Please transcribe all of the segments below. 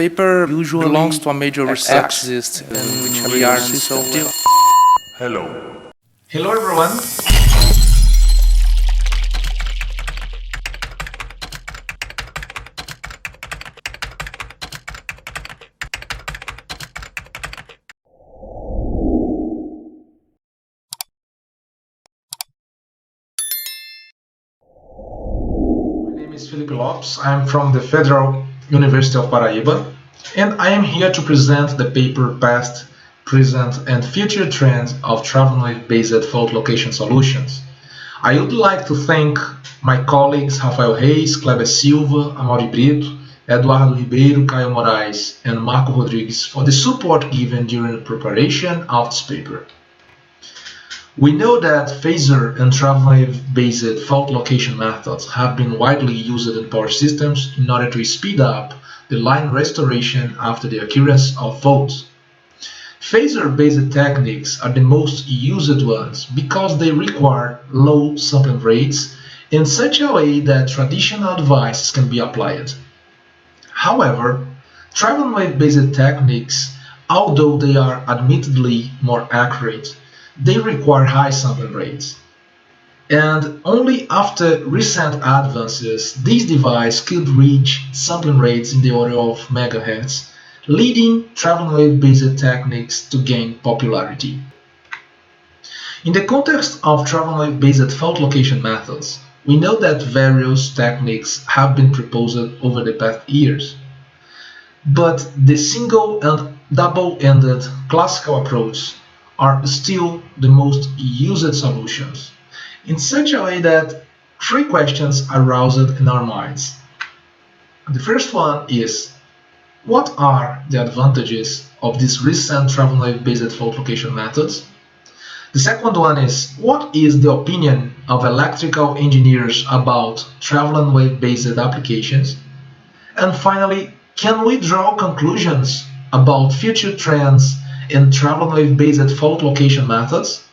paper usually belongs to a major research system in which we are still. Hello. Hello everyone. My name is Felipe Lopes. I am from the Federal University of Paraíba, and I am here to present the paper Past, Present and Future Trends of Travel-Based Fault Location Solutions. I would like to thank my colleagues Rafael Reis, Kleber Silva, Amaury Brito, Eduardo Ribeiro, Caio Moraes, and Marco Rodrigues for the support given during the preparation of this paper. We know that phaser and travel-based fault location methods have been widely used in power systems in order to speed up the line restoration after the occurrence of faults. Phaser-based techniques are the most used ones because they require low sampling rates in such a way that traditional devices can be applied. However, travel-based techniques, although they are admittedly more accurate, they require high sampling rates. And only after recent advances, these devices could reach sampling rates in the order of megahertz, leading travel-based techniques to gain popularity. In the context of travel-based fault location methods, we know that various techniques have been proposed over the past years. But the single and double-ended classical approach are still the most used solutions, in such a way that three questions aroused in our minds. The first one is, what are the advantages of these recent travel-based fault location methods? The second one is, what is the opinion of electrical engineers about travel-based applications? And finally, can we draw conclusions about future trends in travel-based fault location methods?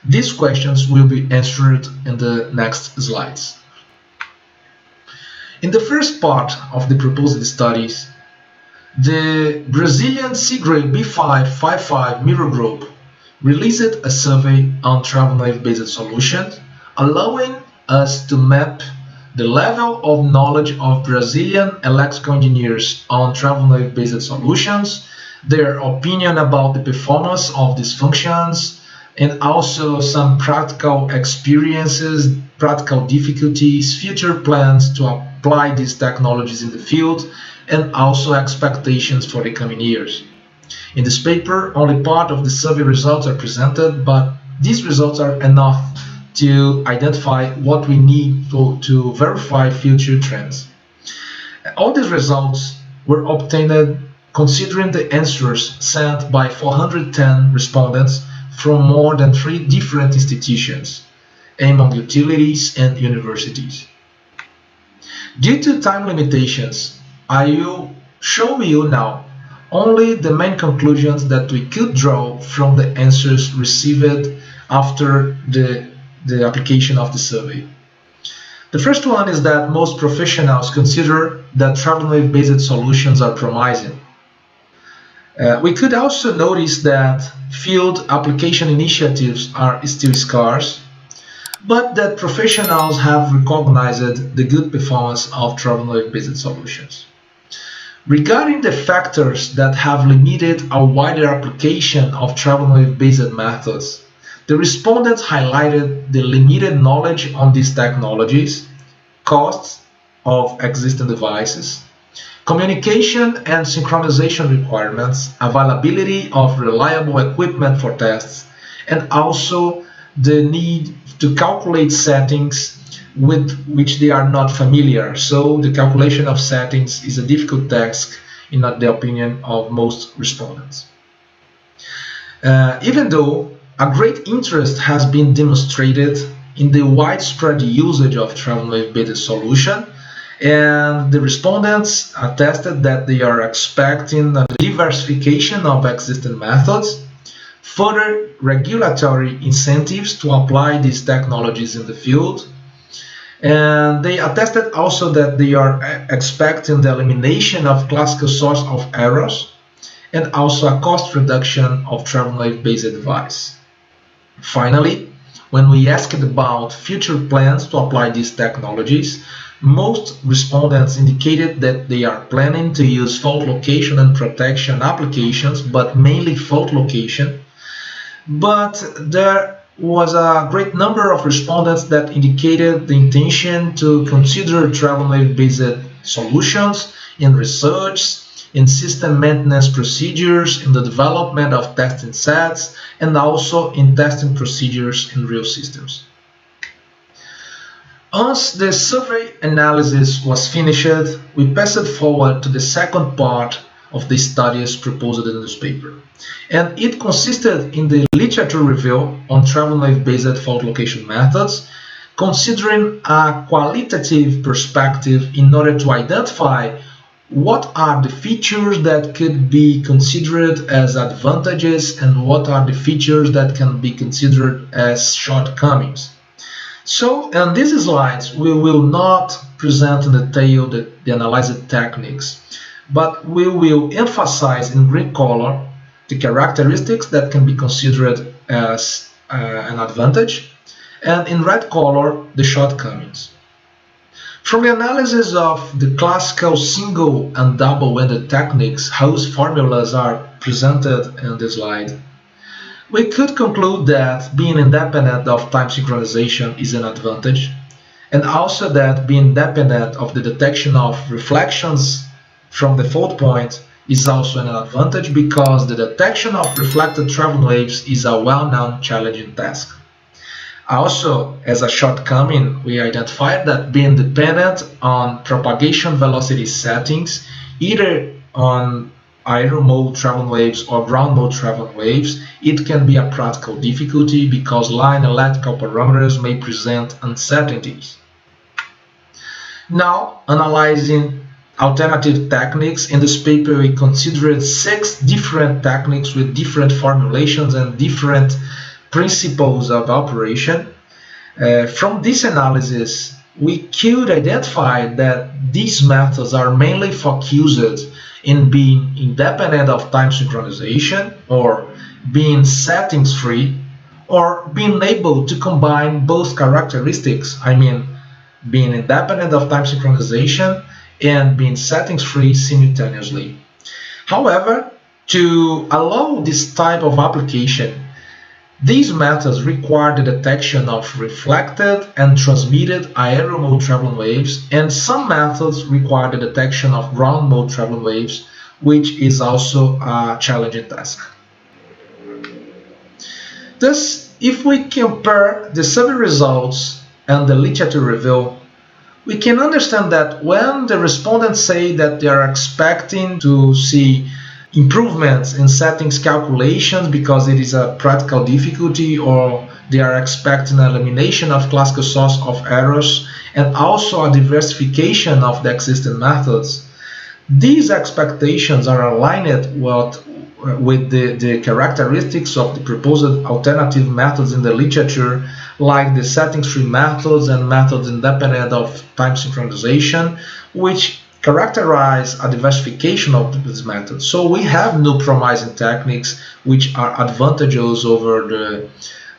These questions will be answered in the next slides. In the first part of the proposed studies, the Brazilian SIGRE B555 Mirror Group released a survey on travel-based solutions, allowing us to map the level of knowledge of Brazilian electrical engineers on travel-based solutions, their opinion about the performance of these functions, and also some practical experiences, practical difficulties, future plans to apply these technologies in the field, and also expectations for the coming years. In this paper, only part of the survey results are presented, but these results are enough to identify what we need to verify future trends. All these results were obtained considering the answers sent by 410 respondents from more than 3 different institutions, among utilities and universities. Due to time limitations, I will show you now only the main conclusions that we could draw from the answers received after the application of the survey. The first one is that most professionals consider that travel-based solutions are promising. We could also notice that field application initiatives are still scarce, but that professionals have recognized the good performance of travel-based solutions. Regarding the factors that have limited a wider application of travel-based methods, the respondents highlighted the limited knowledge on these technologies, costs of existing devices, communication and synchronization requirements, availability of reliable equipment for tests, and also the need to calculate settings with which they are not familiar. So the calculation of settings is a difficult task in the opinion of most respondents. Even though a great interest has been demonstrated in the widespread usage of travel-based solution, and the respondents attested that they are expecting a diversification of existing methods, further regulatory incentives to apply these technologies in the field, And they attested also that they are expecting the elimination of classical source of errors and also a cost reduction of travel wave-based advice. Finally, when we asked about future plans to apply these technologies, most respondents indicated that they are planning to use fault location and protection applications, but mainly fault location. But there was a great number of respondents that indicated the intention to consider travel wave-based solutions in research, in system maintenance procedures, in the development of testing sets, and also in testing procedures in real systems. Once the survey analysis was finished, we passed forward to the second part of the studies proposed in the newspaper, and it consisted in the literature review on travel wave-based fault location methods, considering a qualitative perspective in order to identify what are the features that could be considered as advantages and what are the features that can be considered as shortcomings. So, in these slides, we will not present in detail the analyzed techniques, but we will emphasize in green color the characteristics that can be considered as an advantage, and in red color, the shortcomings. From the analysis of the classical single and double-ended techniques whose formulas are presented in this slide, we could conclude that being independent of time synchronization is an advantage, and also that being independent of the detection of reflections from the fault point is also an advantage because the detection of reflected travel waves is a well-known challenging task. Also, as a shortcoming, we identified that being dependent on propagation velocity settings, either on aero mode travel waves or ground mode travel waves, it can be a practical difficulty because line electrical parameters may present uncertainties. Now, analyzing alternative techniques, in this paper we considered 6 different techniques with different formulations and different principles of operation. From this analysis, we could identify that these methods are mainly focused in being independent of time synchronization, or being settings free, or being able to combine both characteristics, I mean being independent of time synchronization and being settings free simultaneously. However, to allow this type of application, these methods require the detection of reflected and transmitted aero mode travel waves, and some methods require the detection of ground mode travel waves, which is also a challenging task. Thus, if we compare the survey results and the literature review, we can understand that when the respondents say that they are expecting to see improvements in settings calculations because it is a practical difficulty, or they are expecting an elimination of classical source of errors and also a diversification of the existing methods, these expectations are aligned with the characteristics of the proposed alternative methods in the literature, like the settings-free methods and methods independent of time synchronization, which characterize a diversification of these methods. So we have no promising techniques which are advantageous over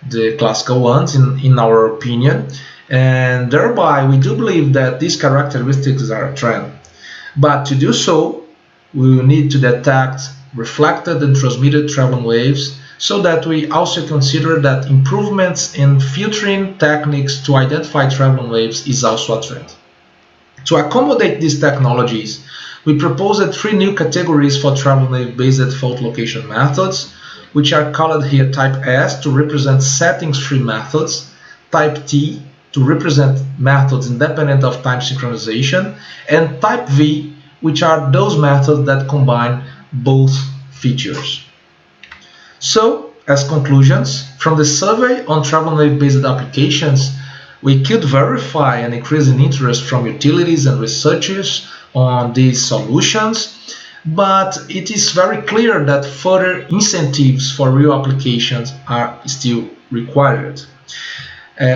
the classical ones in our opinion, and thereby we do believe that these characteristics are a trend. But to do so, we will need to detect reflected and transmitted traveling waves, so that we also consider that improvements in filtering techniques to identify traveling waves is also a trend. To accommodate these technologies, we proposed 3 new categories for travel wave-based fault location methods, which are called here Type S to represent settings-free methods, Type T to represent methods independent of time synchronization, and Type V, which are those methods that combine both features. So, as conclusions, from the survey on travel wave-based applications, we could verify an increase in interest from utilities and researchers on these solutions, but it is very clear that further incentives for real applications are still required.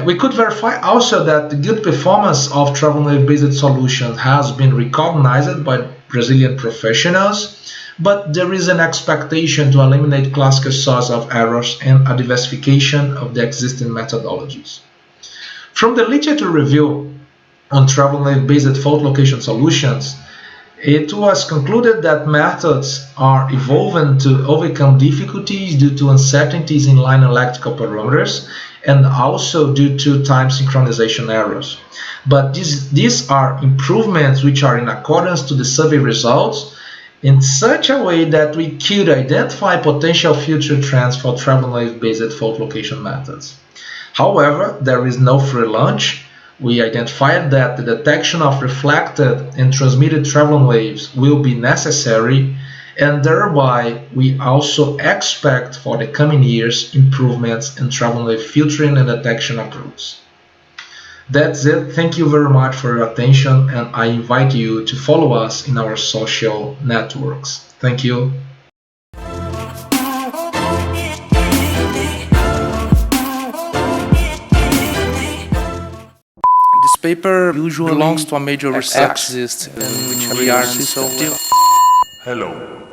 We could verify also that the good performance of travel wave-based solutions has been recognized by Brazilian professionals, but there is an expectation to eliminate classical source of errors and a diversification of the existing methodologies. From the literature review on travel wave-based fault location solutions, it was concluded that methods are evolving to overcome difficulties due to uncertainties in line electrical parameters and also due to time synchronization errors. But these are improvements which are in accordance to the survey results in such a way that we could identify potential future trends for travel wave-based fault location methods. However, there is no free lunch. We identified that the detection of reflected and transmitted traveling waves will be necessary, and thereby we also expect for the coming years improvements in traveling wave filtering and detection approaches. That's it. Thank you very much for your attention, and I invite you to follow us in our social networks. Thank you. This paper usually belongs to a major research in which we are so. Hello.